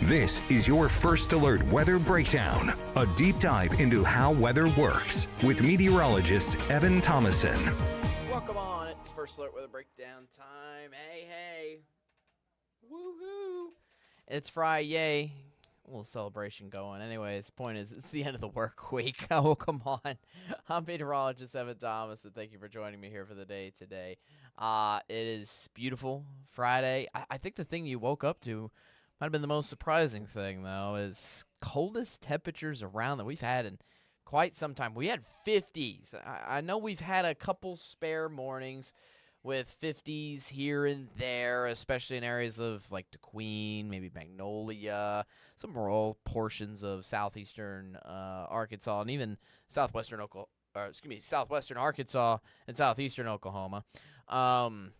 This is your First Alert Weather Breakdown, a deep dive into how weather works with meteorologist Evan Thomason. Welcome on. It's First Alert Weather Breakdown time. Hey. Woohoo. It's Friday. A little celebration going. Anyways, point is, it's the end of the work week. Oh, come on. I'm meteorologist Evan Thomas, and thank you for joining me here for the day today. It is beautiful Friday. I think the thing you woke up to might have been the most surprising thing, though, is coldest temperatures around that we've had in quite some time. We had 50s. I know we've had a couple spare mornings with 50s here and there, especially in areas of like DeQueen, maybe Magnolia, some rural portions of southeastern Arkansas, and even southwestern Arkansas and southeastern Oklahoma. But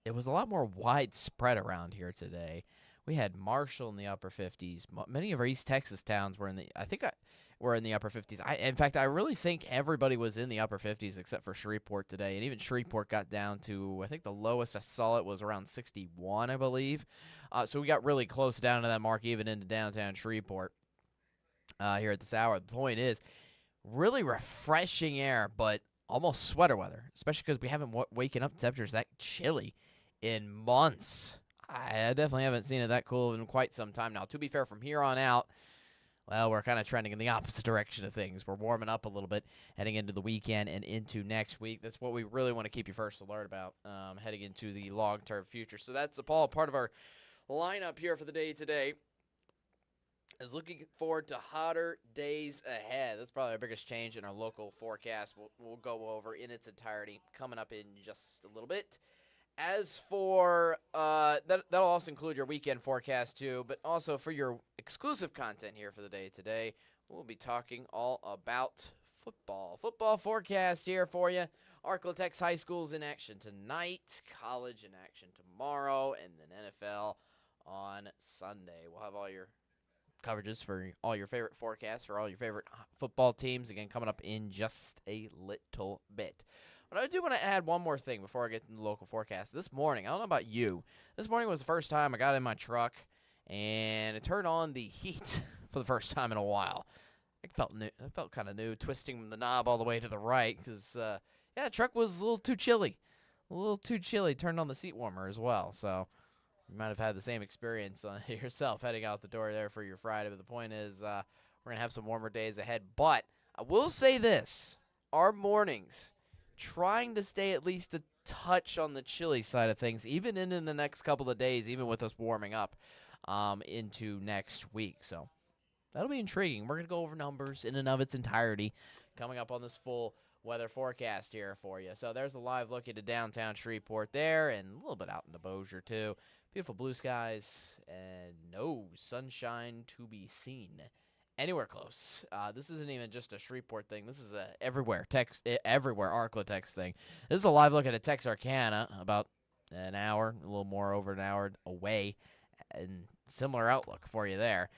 it was a lot more widespread around here today. We had Marshall in the upper 50s. Many of our East Texas towns were in the were in the upper 50s. In fact, I really think everybody was in the upper 50s except for Shreveport today, and even Shreveport got down to, I think the lowest I saw it was around 61, I believe. So we got really close down to that mark, even into downtown Shreveport here at this hour. The point is, really refreshing air, but almost sweater weather, especially because we haven't waken up temperatures that chilly in months. I definitely haven't seen it that cool in quite some time now. To be fair, from here on out, well, we're kind of trending in the opposite direction of things. We're warming up a little bit heading into the weekend and into next week. That's what we really want to keep you first alert about heading into the long-term future. So that's all part of our lineup here for the day today. Is looking forward to hotter days ahead. That's probably our biggest change in our local forecast. We'll go over in its entirety coming up in just a little bit. As for that'll also include your weekend forecast too, but also for your exclusive content here for the day today, we'll be talking all about football. Football forecast here for you. ArkLaTex High School's in action tonight, college in action tomorrow, and then NFL on Sunday. We'll have all your coverages for all your favorite forecasts for all your favorite football teams, again, coming up in just a little bit. But I do want to add one more thing before I get into the local forecast. This morning, I don't know about you, this morning was the first time I got in my truck and it turned on the heat for the first time in a while. It felt new. It felt kind of new, twisting the knob all the way to the right because, the truck was a little too chilly. Turned on the seat warmer as well, so you might have had the same experience yourself heading out the door there for your Friday. But the point is, we're going to have some warmer days ahead. But I will say this, our mornings, trying to stay at least a touch on the chilly side of things, even in the next couple of days, even with us warming up into next week. So that'll be intriguing. We're going to go over numbers in and of its entirety coming up on this full weather forecast here for you. So there's a live look into downtown Shreveport there and a little bit out into Bossier too. Beautiful blue skies and no sunshine to be seen anywhere close. This isn't even just a Shreveport thing. This is a everywhere ArkLaTex thing. This is a live look at a Texarkana, about an hour, a little more over an hour away, and similar outlook for you there,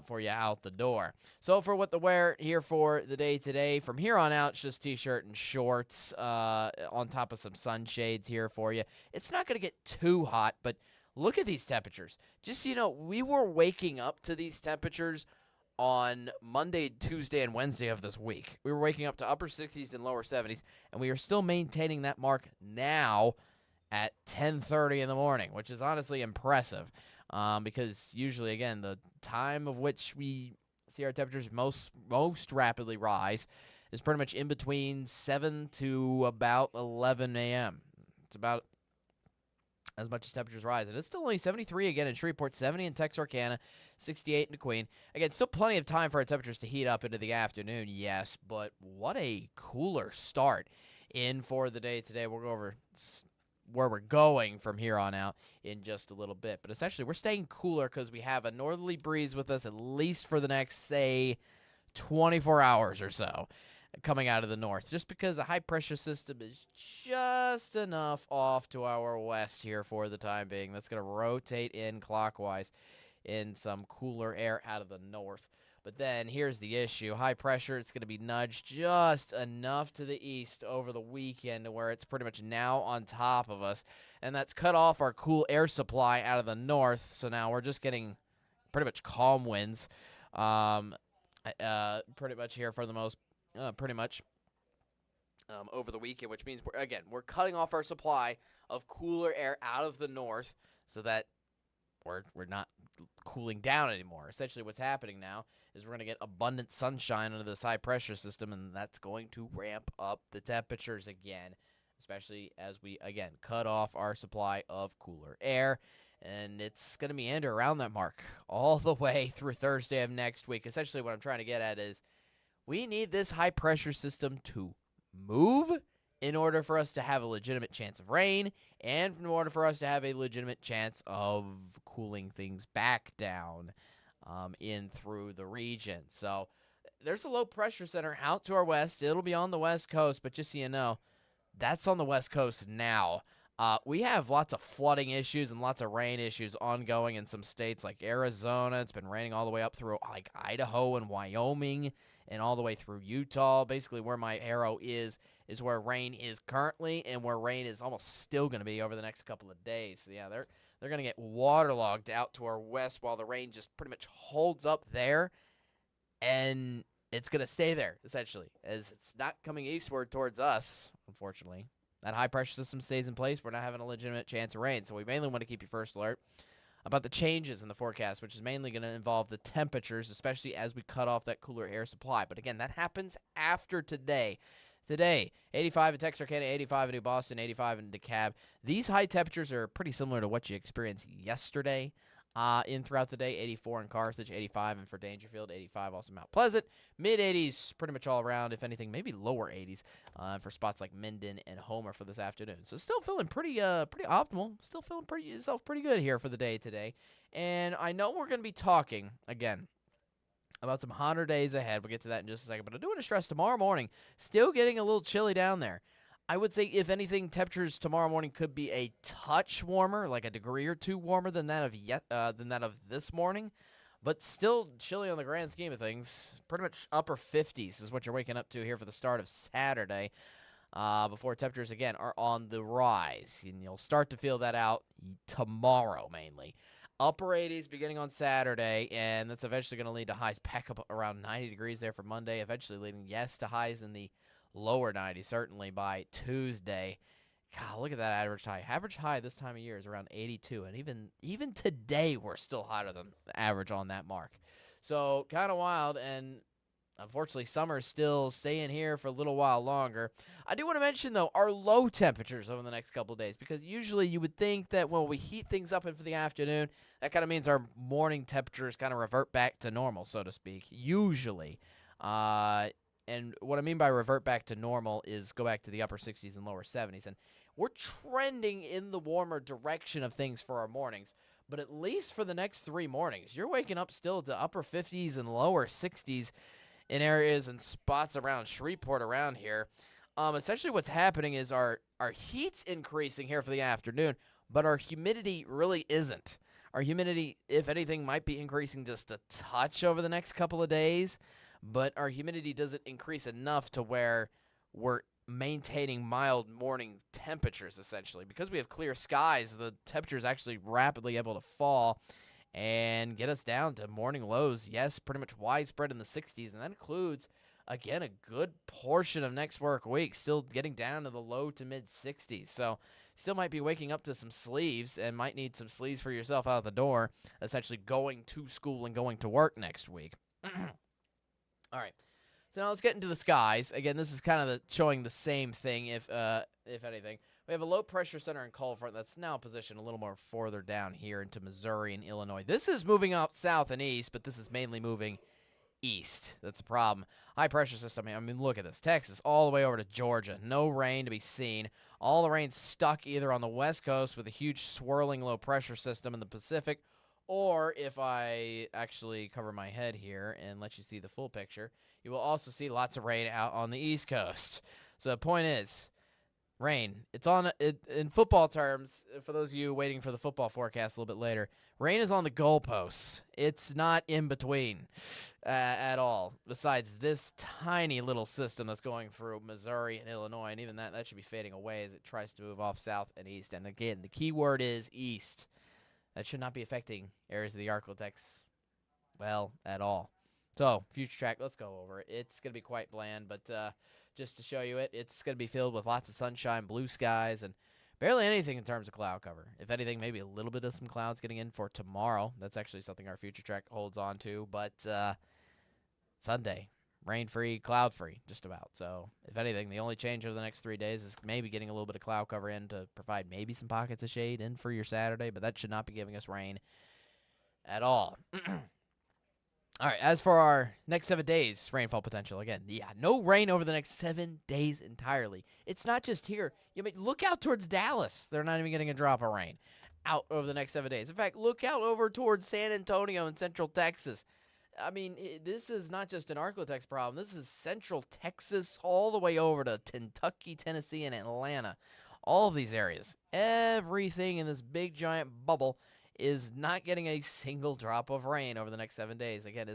for you out the door. So for what the wear here for the day today, from here on out, it's just T-shirt and shorts on top of some sunshades here for you. It's not going to get too hot, but look at these temperatures. Just so you know, we were waking up to these temperatures on Monday, Tuesday, and Wednesday of this week. We were waking up to upper 60s and lower 70s, and we are still maintaining that mark now at 10:30 in the morning, which is honestly impressive because usually, again, the time of which we see our temperatures most rapidly rise is pretty much in between 7 to about 11 a.m. It's about as much as temperatures rise. And it's still only 73 again in Shreveport, 70 in Texarkana, 68 in DeQueen. Again, still plenty of time for our temperatures to heat up into the afternoon, yes, but what a cooler start in for the day today. We'll go over where we're going from here on out in just a little bit. But essentially, we're staying cooler because we have a northerly breeze with us at least for the next, say, 24 hours or so coming out of the north, just because the high-pressure system is just enough off to our west here for the time being. That's going to rotate in clockwise in some cooler air out of the north. But then here's the issue. High pressure, it's going to be nudged just enough to the east over the weekend to where it's pretty much now on top of us. And that's cut off our cool air supply out of the north. So now we're just getting pretty much calm winds pretty much here for the most, over the weekend, which means, we're cutting off our supply of cooler air out of the north so that we're not cooling down anymore. Essentially what's happening now is we're going to get abundant sunshine under this high pressure system, and that's going to ramp up the temperatures again, especially as we, again, cut off our supply of cooler air. And it's going to meander around that mark all the way through Thursday of next week. Essentially what I'm trying to get at is we need this high pressure system to move in order for us to have a legitimate chance of rain and in order for us to have a legitimate chance of cooling things back down in through the region. So there's a low pressure center out to our west. It'll be on the west coast, but just so you know, that's on the west coast now. We have lots of flooding issues and lots of rain issues ongoing in some states like Arizona. It's been raining all the way up through like Idaho and Wyoming and all the way through Utah. Basically where my arrow is where rain is currently and where rain is almost still going to be over the next couple of days. So yeah, they're going to get waterlogged out to our west while the rain just pretty much holds up there, and it's going to stay there essentially as it's not coming eastward towards us, unfortunately. That high pressure system stays in place. We're not having a legitimate chance of rain. So we mainly want to keep you first alert about the changes in the forecast, which is mainly going to involve the temperatures, especially as we cut off that cooler air supply. But again, that happens after today. Today, 85 in Texarkana, 85 in New Boston, 85 in DeKalb. These high temperatures are pretty similar to what you experienced yesterday throughout the day. 84 in Carthage, 85 in for Dangerfield, 85 also Mount Pleasant. Mid-80s pretty much all around, if anything, maybe lower 80s for spots like Minden and Homer for this afternoon. So still feeling pretty optimal. Still feeling pretty good here for the day today. And I know we're going to be talking, again, about some hotter days ahead. We'll get to that in just a second. But I do want to stress tomorrow morning, still getting a little chilly down there. I would say, if anything, temperatures tomorrow morning could be a touch warmer, like a degree or two warmer than that of this morning. But still chilly on the grand scheme of things. Pretty much upper 50s is what you're waking up to here for the start of Saturday. Before temperatures, again, are on the rise. And you'll start to feel that out tomorrow, mainly. Upper 80s beginning on Saturday, and that's eventually going to lead to highs back up around 90 degrees there for Monday, eventually leading, to highs in the lower 90s, certainly by Tuesday. God, look at that average high. Average high this time of year is around 82, and even today we're still hotter than the average on that mark. So kind of wild, and unfortunately summer is still staying here for a little while longer. I do want to mention, though, our low temperatures over the next couple of days, because usually you would think that when we heat things up in for the afternoon, that kind of means our morning temperatures kind of revert back to normal, so to speak, usually. And what I mean by revert back to normal is go back to the upper 60s and lower 70s. And we're trending in the warmer direction of things for our mornings. But at least for the next 3 mornings, you're waking up still to upper 50s and lower 60s in areas and spots around Shreveport around here. Essentially what's happening is our heat's increasing here for the afternoon, but our humidity really isn't. Our humidity, if anything, might be increasing just a touch over the next couple of days. But our humidity doesn't increase enough to where we're maintaining mild morning temperatures, essentially. Because we have clear skies, the temperature is actually rapidly able to fall and get us down to morning lows, yes, pretty much widespread in the 60s. And that includes, again, a good portion of next work week, still getting down to the low to mid-60s. So still might be waking up to some sleeves and might need some sleeves for yourself out the door, essentially going to school and going to work next week. All right, so now let's get into the skies. Again, this is kind of showing the same thing, if anything. We have a low pressure center in cold front that's now positioned a little more further down here into Missouri and Illinois. This is moving out south and east, but this is mainly moving east. That's the problem. High pressure system, I mean, look at this. Texas all the way over to Georgia. No rain to be seen. All the rain stuck either on the west coast with a huge swirling low pressure system in the Pacific, or if I actually cover my head here and let you see the full picture, you will also see lots of rain out on the East Coast. So the point is, Rain. It's on in football terms, for those of you waiting for the football forecast a little bit later. Rain is on the goalposts. It's not in between at all, besides this tiny little system that's going through Missouri and Illinois, and even that should be fading away as it tries to move off south and east. And again, the key word is east. That should not be affecting areas of the ArkLaTex, well, at all. So, future track, let's go over it. It's going to be quite bland, but just to show you it's going to be filled with lots of sunshine, blue skies, and barely anything in terms of cloud cover. If anything, maybe a little bit of some clouds getting in for tomorrow. That's actually something our future track holds on to. But Sunday, rain-free, cloud-free, just about. So, if anything, the only change over the next 3 days is maybe getting a little bit of cloud cover in to provide maybe some pockets of shade in for your Saturday, but that should not be giving us rain at all. All right, as for our next 7 days, rainfall potential, again, no rain over the next 7 days entirely. It's not just here. Look out towards Dallas. They're not even getting a drop of rain out over the next 7 days. In fact, look out over towards San Antonio and Central Texas. This is not just an ArkLaTex problem. This is Central Texas all the way over to Kentucky, Tennessee, and Atlanta. All of these areas, everything in this big, giant bubble is not getting a single drop of rain over the next 7 days. Again,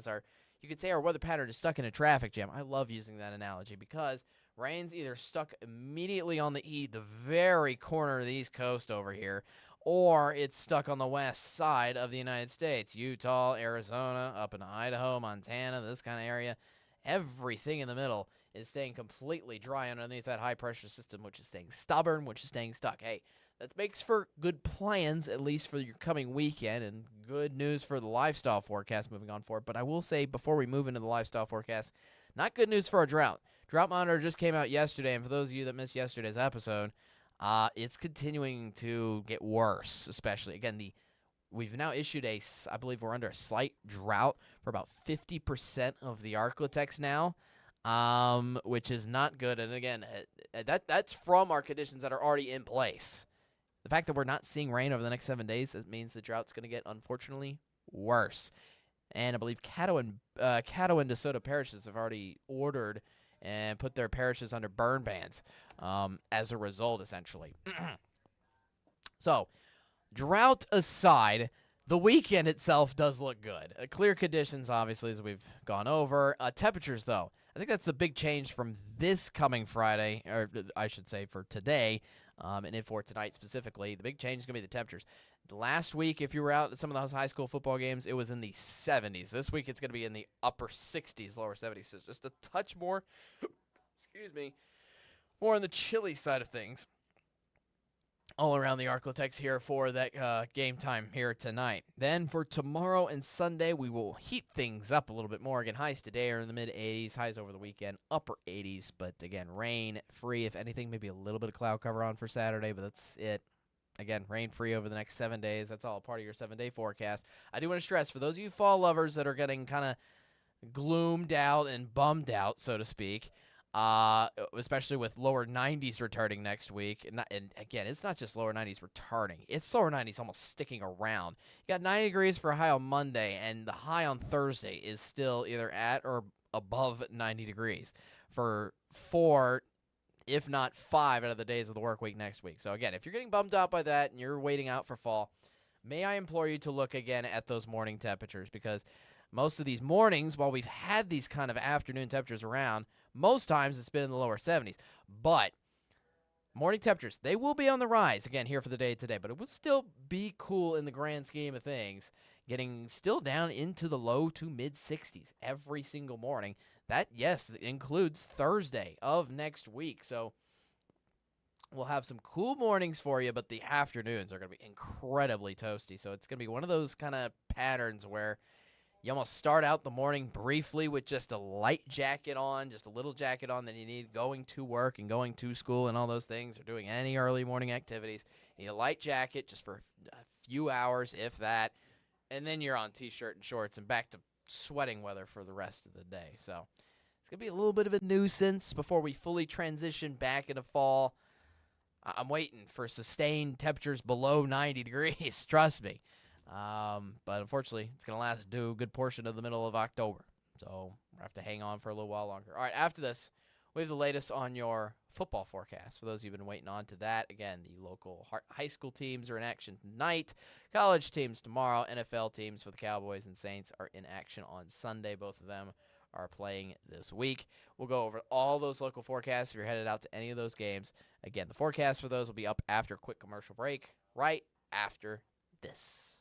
you could say our weather pattern is stuck in a traffic jam. I love using that analogy because rain's either stuck immediately on the very corner of the East Coast over here, or it's stuck on the west side of the United States. Utah, Arizona, up in Idaho, Montana, this kind of area. Everything in the middle is staying completely dry underneath that high-pressure system, which is staying stubborn, which is staying stuck. Hey, that makes for good plans, at least for your coming weekend, and good news for the lifestyle forecast moving on forward. But I will say, before we move into the lifestyle forecast, not good news for our drought. Drought monitor just came out yesterday, and for those of you that missed yesterday's episode, it's continuing to get worse, especially. Again, we've now issued I believe we're under a slight drought for about 50% of the ArkLaTex now, which is not good. And again, that's from our conditions that are already in place. The fact that we're not seeing rain over the next 7 days, that means the drought's going to get, unfortunately, worse. And I believe Caddo and DeSoto parishes have already ordered and put their parishes under burn bans as a result, essentially. So, drought aside, the weekend itself does look good. Clear conditions, obviously, as we've gone over. Temperatures, though, I think that's the big change from this coming Friday, or I should say for today, and for tonight specifically. The big change is going to be the temperatures. Last week, if you were out at some of those high school football games, it was in the 70s. This week, it's going to be in the upper 60s, lower 70s. So just a touch more, more on the chilly side of things. All around the ArkLaTex here for that game time here tonight. Then for tomorrow and Sunday, we will heat things up a little bit more. Again, highs today are in the mid-80s, highs over the weekend, upper 80s. But again, rain-free. If anything, maybe a little bit of cloud cover on for Saturday, but that's it. Again, rain-free over the next 7 days. That's all part of your 7-day forecast. I do want to stress, for those of you fall lovers that are getting kind of gloomed out and bummed out, so to speak, especially with lower 90s returning next week. And again, it's not just lower 90s returning. It's lower 90s almost sticking around. You got 90 degrees for a high on Monday, and the high on Thursday is still either at or above 90 degrees for 4, if not 5 out of the days of the work week next week. So again, if you're getting bummed out by that and you're waiting out for fall, may I implore you to look again at those morning temperatures, because most of these mornings, while we've had these kind of afternoon temperatures around, most times it's been in the lower 70s. But morning temperatures, they will be on the rise again here for the day today, but it will still be cool in the grand scheme of things, getting still down into the low to mid 60s every single morning. That, yes, includes Thursday of next week. So we'll have some cool mornings for you, but the afternoons are going to be incredibly toasty. So it's going to be one of those kind of patterns where you almost start out the morning briefly with just a light jacket on, just a little jacket on that you need going to work and going to school and all those things, or doing any early morning activities. You need a light jacket just for a few hours, if that, and then you're on T-shirt and shorts and back to sweating weather for the rest of the day. So it's going to be a little bit of a nuisance before we fully transition back into fall. I'm waiting for sustained temperatures below 90 degrees, trust me. But unfortunately, it's going to last a good portion of the middle of October. So we'll have to hang on for a little while longer. All right, after this, we have the latest on your football forecast. For those of you who've been waiting on to that, again, the local high school teams are in action tonight, college teams tomorrow, NFL teams for the Cowboys and Saints are in action on Sunday. Both of them are playing this week. We'll go over all those local forecasts if you're headed out to any of those games. Again, the forecast for those will be up after a quick commercial break, right after this.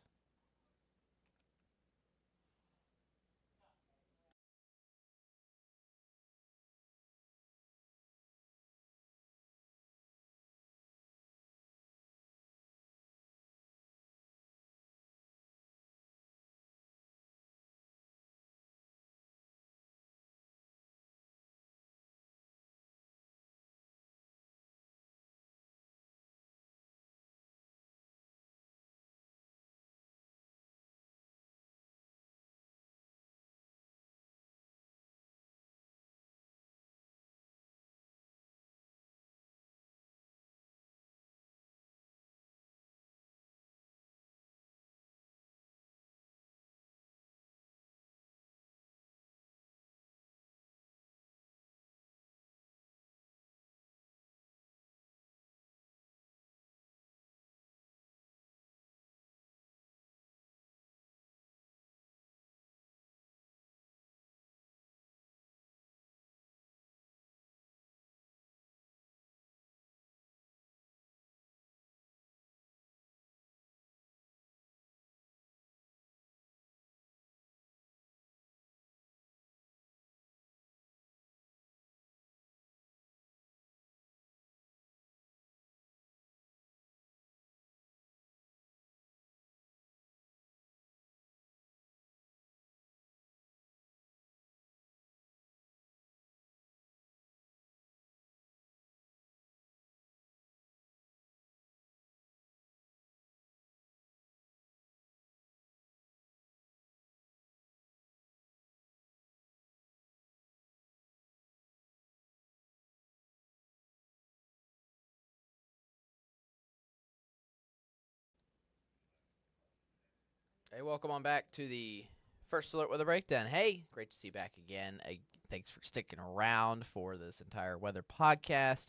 Hey, welcome on back to the First Alert Weather Breakdown. Hey, great to see you back again. Thanks for sticking around for this entire weather podcast.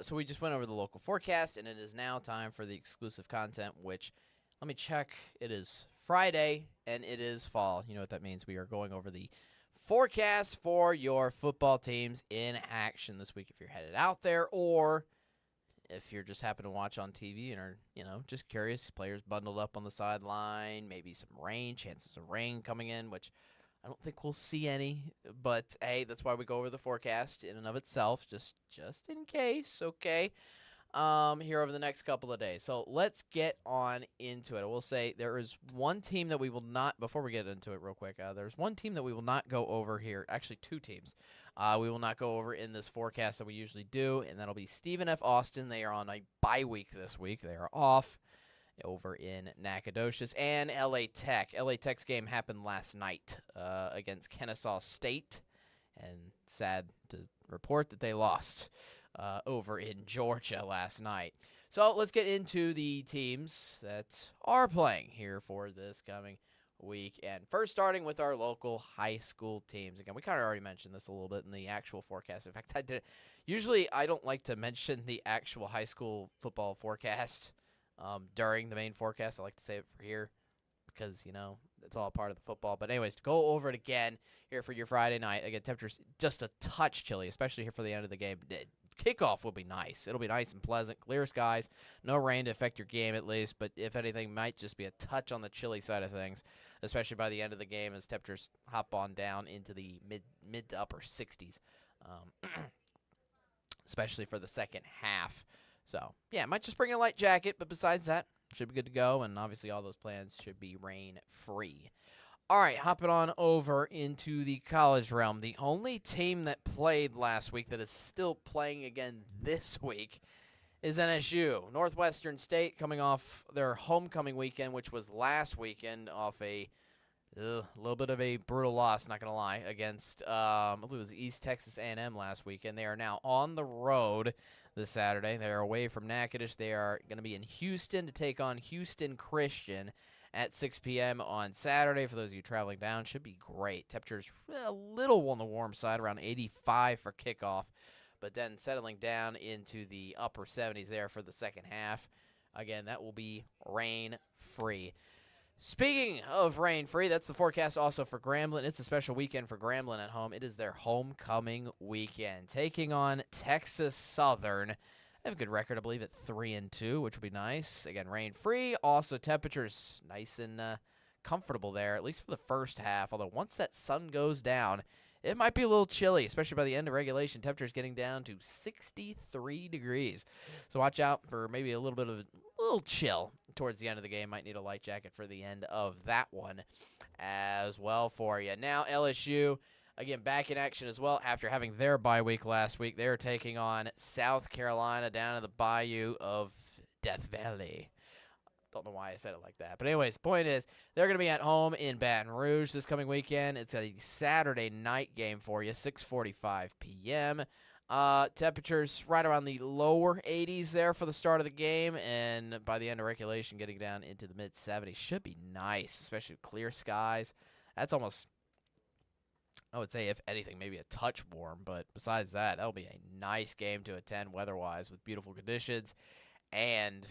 So we just went over the local forecast, and it is now time for the exclusive content, which, let me check, it is Friday, and it is fall. You know what that means. We are going over the forecast for your football teams in action this week if you're headed out there, or if you're just happen to watch on TV and are, just curious, players bundled up on the sideline, maybe some rain, chances of rain coming in, which I don't think we'll see any. But, hey, that's why we go over the forecast in and of itself, just in case, okay, here over the next couple of days. So let's get on into it. I will say there is one team that we will not, before we get into it real quick, there's one team that we will not go over here, actually two teams. We will not go over in this forecast that we usually do, and that'll be Stephen F. Austin. They are on a bye week this week. They are off over in Nacogdoches, and LA Tech. LA Tech's game happened last night against Kennesaw State, and sad to report that they lost over in Georgia last night. So let's get into the teams that are playing here for this coming week. And first, starting with our local high school teams. Again, we kind of already mentioned this a little bit in the actual forecast. In fact, I did. Usually, I don't like to mention the actual high school football forecast during the main forecast. I like to save it for here because, it's all part of the football. But anyways, to go over it again here for your Friday night. Again, temperatures just a touch chilly, especially here for the end of the game. Kickoff will be nice. It'll be nice and pleasant, clear skies, no rain to affect your game at least, but if anything, might just be a touch on the chilly side of things, especially by the end of the game as temperatures hop on down into the mid to upper 60s, especially for the second half. So, yeah, might just bring a light jacket, but besides that, should be good to go, and obviously all those plans should be rain-free. All right, hopping on over into the college realm. The only team that played last week that is still playing again this week is NSU. Northwestern State coming off their homecoming weekend, which was last weekend, off a little bit of a brutal loss, not going to lie, against I believe it was East Texas A&M last weekend. They are now on the road this Saturday. They are away from Natchitoches. They are going to be in Houston to take on Houston Christian. at 6 p.m. on Saturday. For those of you traveling down, should be great. Temperatures a little on the warm side, around 85 for kickoff, but then settling down into the upper 70s there for the second half. Again, that will be rain-free. Speaking of rain-free, that's the forecast also for Grambling. It's a special weekend for Grambling at home. It is their homecoming weekend, taking on Texas Southern. They have a good record, I believe, at 3-2, which will be nice. Again, rain-free. Also, temperatures nice and comfortable there, at least for the first half. Although once that sun goes down, it might be a little chilly, especially by the end of regulation. Temperatures getting down to 63 degrees. So watch out for maybe a little bit of a little chill towards the end of the game. Might need a light jacket for the end of that one as well for you. Now LSU, again, back in action as well after having their bye week last week. They're taking on South Carolina down in the bayou of Death Valley. Don't know why I said it like that. But anyways, point is, they're going to be at home in Baton Rouge this coming weekend. It's a Saturday night game for you, 6:45 p.m. Temperatures right around the lower 80s there for the start of the game, and by the end of regulation, getting down into the mid-70s. Should be nice, especially with clear skies. That's almost, I would say, if anything, maybe a touch warm, but besides that, that'll be a nice game to attend weather-wise with beautiful conditions and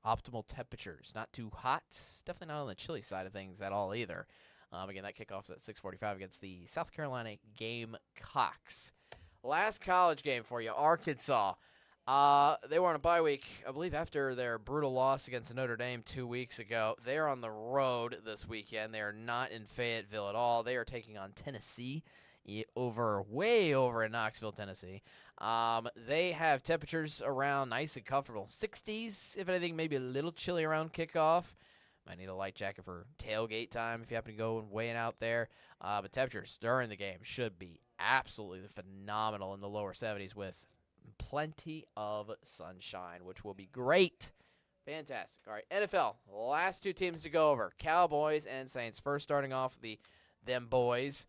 optimal temperatures. Not too hot, definitely not on the chilly side of things at all either. Again, that kickoff's at 6:45 against the South Carolina Gamecocks. Last college game for you, Arkansas. They were on a bye week, I believe, after their brutal loss against Notre Dame 2 weeks ago. They're on the road this weekend. They are not in Fayetteville at all. They are taking on Tennessee, way over in Knoxville, Tennessee. They have temperatures around nice and comfortable 60s, if anything, maybe a little chilly around kickoff. Might need a light jacket for tailgate time if you happen to go weighing out there. But temperatures during the game should be absolutely phenomenal in the lower 70s with plenty of sunshine, which will be great. Fantastic. All right, NFL, last two teams to go over, Cowboys and Saints. First starting off them boys.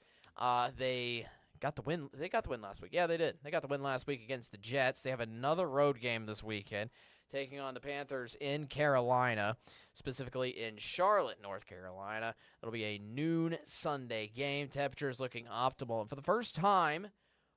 They got the win. They got the win last week. Yeah, they did. They got the win last week against the Jets. They have another road game this weekend, taking on the Panthers in Carolina, specifically in Charlotte, North Carolina. It'll be a noon Sunday game. Temperatures looking optimal. And for the first time,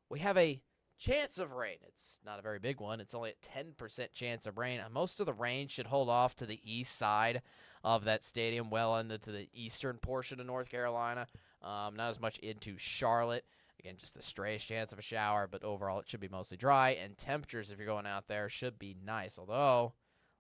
we have a chance of rain. It's not a very big one. It's only a 10% chance of rain. Most of the rain should hold off to the east side of that stadium, well into the eastern portion of North Carolina. Not as much into Charlotte. Again, just the strayest chance of a shower, but overall it should be mostly dry. And temperatures, if you're going out there, should be nice. Although,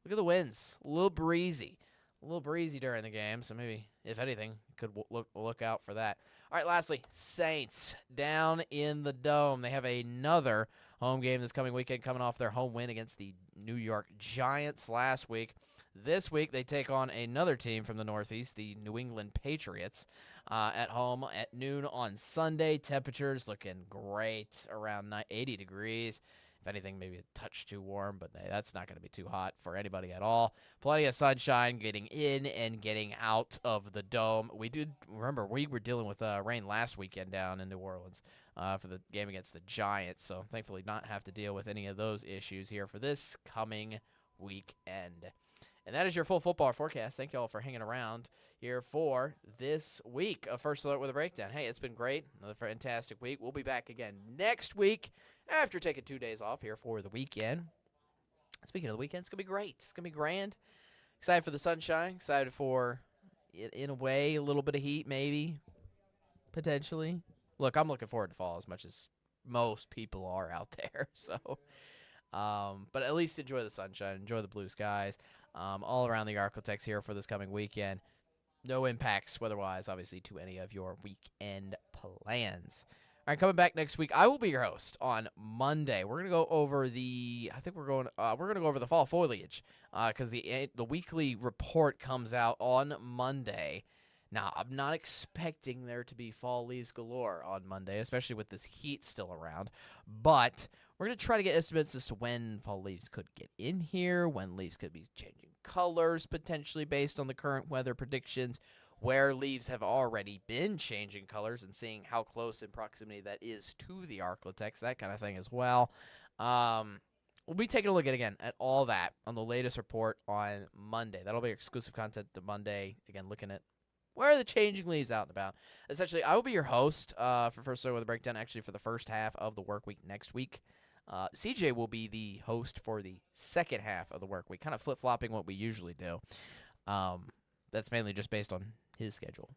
look at the winds. A little breezy. A little breezy during the game, so maybe, if anything, could look out for that. All right, lastly, Saints down in the Dome. They have another home game this coming weekend, coming off their home win against the New York Giants last week. This week, they take on another team from the Northeast, the New England Patriots, at home at noon on Sunday. Temperatures looking great, around 80 degrees. If anything, maybe a touch too warm, but hey, that's not going to be too hot for anybody at all. Plenty of sunshine getting in and getting out of the Dome. We were dealing with rain last weekend down in New Orleans for the game against the Giants, so thankfully not have to deal with any of those issues here for this coming weekend. And that is your full football forecast. Thank you all for hanging around here for this week of First Alert with a Breakdown. Hey, it's been great. Another fantastic week. We'll be back again next week after taking 2 days off here for the weekend. Speaking of the weekend, it's going to be great. It's going to be grand. Excited for the sunshine. Excited for, in a way, a little bit of heat maybe, potentially. Look, I'm looking forward to fall as much as most people are out there. So, but at least enjoy the sunshine. Enjoy the blue skies. All around the ArkLaTex here for this coming weekend. No impacts weather-wise, obviously, to any of your weekend plans. All right, coming back next week, I will be your host on Monday. We're gonna go over we're gonna go over the fall foliage because the weekly report comes out on Monday. Now, I'm not expecting there to be fall leaves galore on Monday, especially with this heat still around. But we're going to try to get estimates as to when fall leaves could get in here, when leaves could be changing colors, potentially based on the current weather predictions, where leaves have already been changing colors, and seeing how close in proximity that is to the ArkLaTex, that kind of thing as well. we'll be taking a look at all that on the latest report on Monday. That'll be exclusive content to Monday. Again, looking at where are the changing leaves out and about. Essentially, I will be your host for First Weather Breakdown, actually, for the first half of the work week next week. CJ will be the host for the second half of the work week, kind of flip-flopping what we usually do. That's mainly just based on his schedule.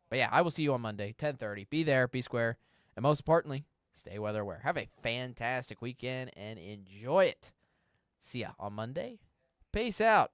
But yeah, I will see you on Monday, 10:30. Be there, be square, and most importantly, stay weather aware. Have a fantastic weekend and enjoy it. See ya on Monday. Peace out.